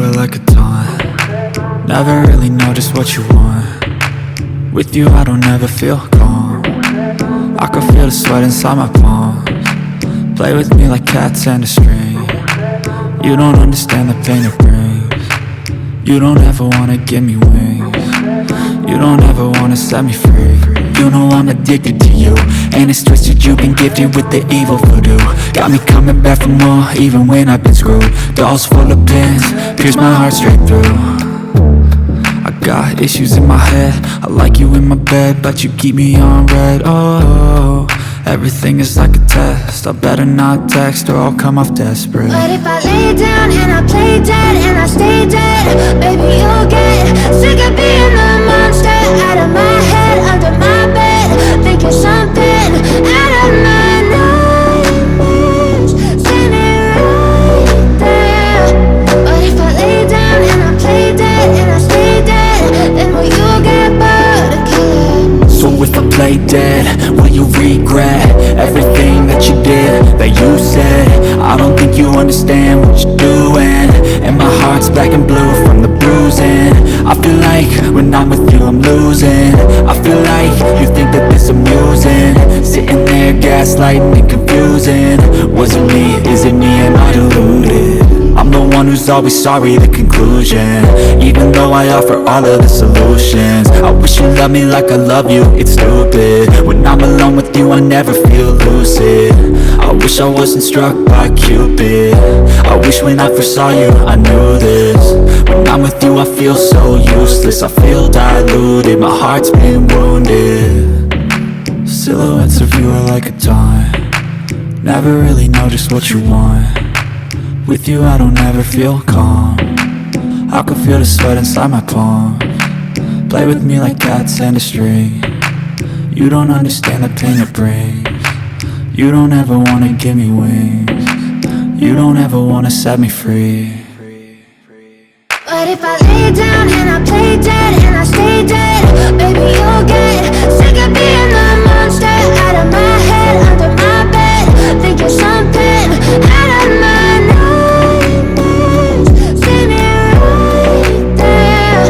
are like a taunt. Never really know just what you want. With you I don't ever feel calm. I can feel the sweat inside my palms. Play with me like cats and a string. You don't understand the pain it brings. You don't ever wanna give me wings. You don't ever wanna set me free. You know I'm addicted to you, and it's twisted, you've been gifted with the evil voodoo. Got me coming back for more, even when I've been screwed. Dolls full of pins, pierce my heart straight through. I got issues in my head, I like you in my bed, but you keep me on red. Oh, everything is like a test, I better not text or I'll come off desperate. But if I lay down and I play dead and I stay dead, baby you'll get sick of being the monster out of my head, under my bed, thinking something out of my nightmares, standing right there. But if I lay down and I play dead and I stay dead, then will you get bored of killing me? So if I play dead, will you regret everything that you did, that you said? I don't think you understand what you're doing, and my heart's black and blue from the bruising. I feel like when I'm with you I'm losing. I feel like you think that this amusing, sitting there gaslighting and confusing. Was it me, is it me, am I deluded? I'm the one who's always sorry, the conclusion. Even though I offer all of the solutions, I wish you loved me like I love you, it's stupid. When I'm alone with you I never feel lucid. I wish I wasn't struck by Cupid. I wish when I first saw you I knew this. When I'm with you I feel so useless, I feel diluted, my heart's been wounded. Silhouettes of you are like a taunt. Never really know just what you want. With you I don't ever feel calm. I can feel the sweat inside my palms. Play with me like cats and a string. You don't understand the pain it brings. You don't ever wanna give me wings. You don't ever wanna set me free. But if I lay down and I play dead and I stay dead, baby you'll get sick of being the monster out of my head, under my bed, thinking something out of my nightmares, standing right there.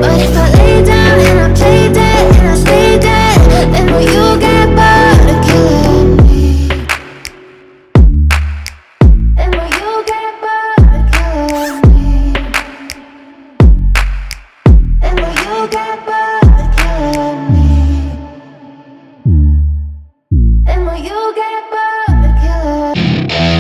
But if I lay down and I play dead and I stay dead, then will you get bored of killing me? Then will you get bored of killing me? And will you get bored of killing me? And will you get bored of killing me?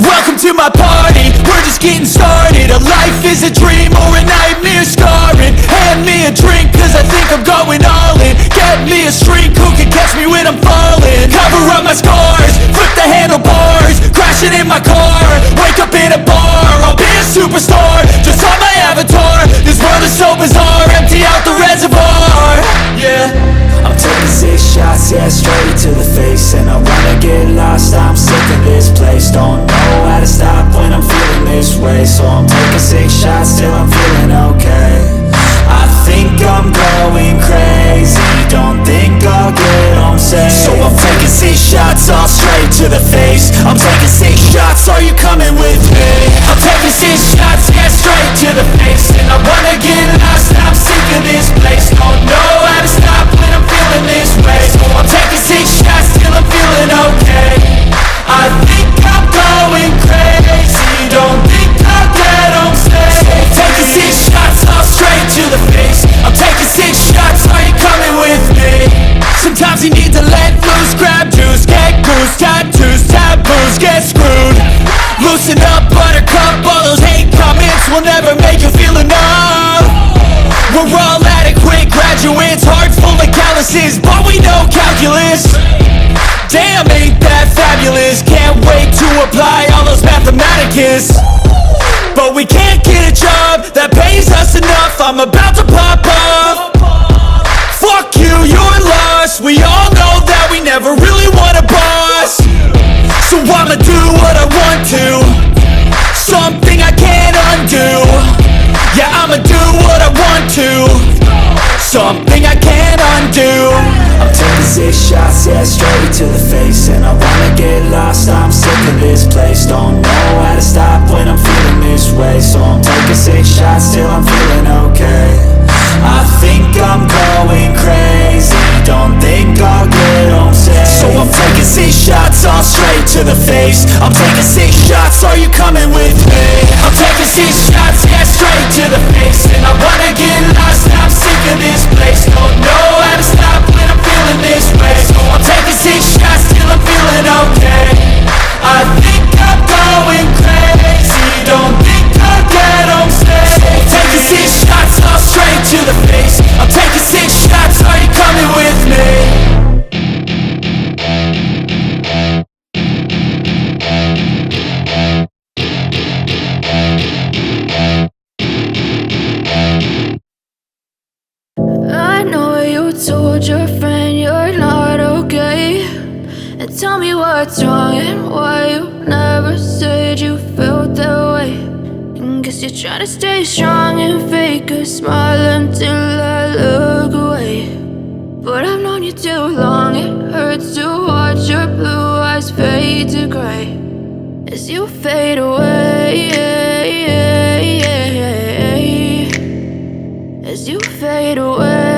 Welcome to my party, we're just getting started. A life is a dream or a nightmare scarring. Hand me a drink cause I think I'm going all in. Get me a shrink who can catch me when I'm falling. Cover up my scars, flip the handlebars, crashing in my car, wake up in a bar. I'll be a superstar, just on my avatar. This world is so bizarre, empty out the reservoir. Yeah, I'm taking 6 shots, yeah, straight to the face. And I wanna get lost, I'm sick of this place. Don't know how to stop when I'm feeling this way. So I'm taking 6 shots till I'm feeling okay. I think I'm going crazy, don't think I'll get home safe. So I'm taking 6 shots, all straight to the face. I'm taking 6 shots, are you coming with me? I'm taking 6 shots, yeah, straight to the face. And I wanna get lost, I'm sick of this place. Don't know how to stop when I'm feeling this way. So I'm taking 6 shots till I'm feeling okay. I think I'm going crazy, don't think I'll get home safe. So I'm taking 6 shots, all straight to the face. I'm taking 6 shots, are you coming with me? Sometimes you need to let loose, grab juice, get goose, tattoos, taboos, get screwed. Loosen up, buttercup, all those hate comments will never make you feel enough. We're all adequate graduates, hearts full of calluses, but we know calculus. Damn, ain't that fabulous? Can't wait to apply all those mathematicus. But we can't get a job that pays us enough. I'm about to pop off. Fuck you, you're lost. We all know that we never really want a boss. So I'ma do what I want to, something I can't undo. Yeah, I'ma do what I want to, something I can't undo. to the face, and I wanna get lost. I'm sick of this place, don't know how to stop when I'm feeling this way. So I'm taking 6 shots till I'm feeling okay. I think I'm going crazy, don't think I'll get home safe. So I'm taking 6 shots all straight to the face. I'm taking 6 shots, are you coming with me? I'm taking 6 shots, yeah, straight to the face. And I wanna get lost, I'm sick of this place. Don't know how to stop when I'm feeling this way. So I'm taking 6 shots till I'm feeling okay. I think I'm going crazy, don't think I'll get home safe. So I'm taking 6 shots all straight to the face. I'm taking 6 shots, are you coming with me? I know you told your friend you're not okay, and tell me what's wrong and why you never said you felt that way. And guess you're trying to stay strong and fake a smile until I look away. But I've known you too long, it hurts to watch your blue eyes fade to gray as you fade away, as you fade away.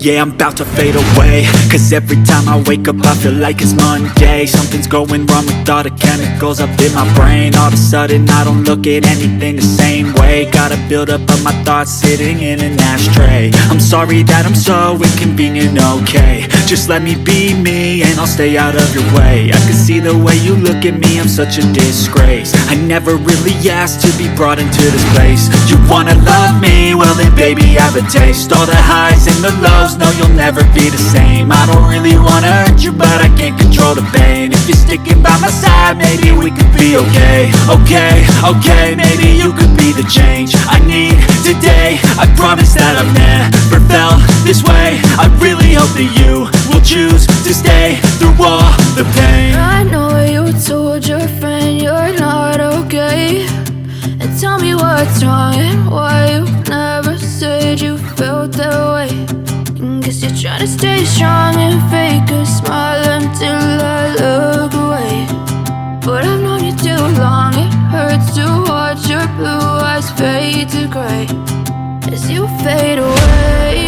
Yeah, I'm about to fade away, cause every time I wake up I feel like it's Monday. Something's going wrong with all the chemicals up in my brain. All of a sudden I don't look at anything the same way. Got a buildup of my thoughts sitting in an ashtray. I'm sorry that I'm so inconvenient, okay. Just let me be me and I'll stay out of your way. I can see the way you look at me, I'm such a disgrace. I never really asked to be brought into this place. You wanna love me? Well then baby have a taste. All the highs and the lows, no you'll never be the same. I don't really wanna hurt you, but I can't control the pain. If you're sticking by my side, maybe we could be okay. Okay, maybe you could be the change I need today. I promise that I've never felt this way. I really hope that you will choose to stay through all the pain. I know you told your friend you're not okay, and tell me what's wrong and why you never said you felt that way. And guess you're trying to stay strong and fake a smile until I look away. But I've known you too long, it hurts to watch your blue eyes fade to gray as you fade away.